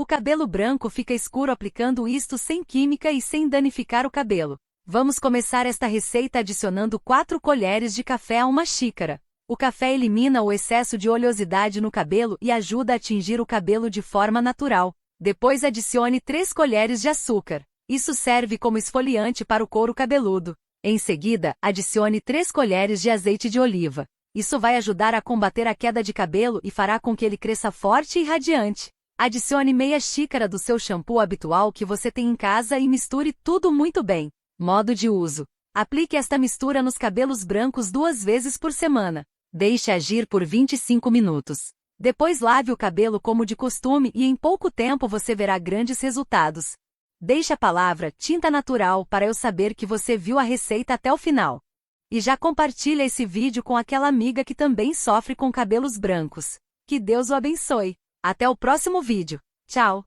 O cabelo branco fica escuro aplicando isto sem química e sem danificar o cabelo. Vamos começar esta receita adicionando 4 colheres de café a uma xícara. O café elimina o excesso de oleosidade no cabelo e ajuda a tingir o cabelo de forma natural. Depois adicione 3 colheres de açúcar. Isso serve como esfoliante para o couro cabeludo. Em seguida, adicione 3 colheres de azeite de oliva. Isso vai ajudar a combater a queda de cabelo e fará com que ele cresça forte e radiante. Adicione meia xícara do seu shampoo habitual que você tem em casa e misture tudo muito bem. Modo de uso. Aplique esta mistura nos cabelos brancos 2 vezes por semana. Deixe agir por 25 minutos. Depois lave o cabelo como de costume e em pouco tempo você verá grandes resultados. Deixe a palavra tinta natural para eu saber que você viu a receita até o final. E já compartilha esse vídeo com aquela amiga que também sofre com cabelos brancos. Que Deus o abençoe. Até o próximo vídeo. Tchau!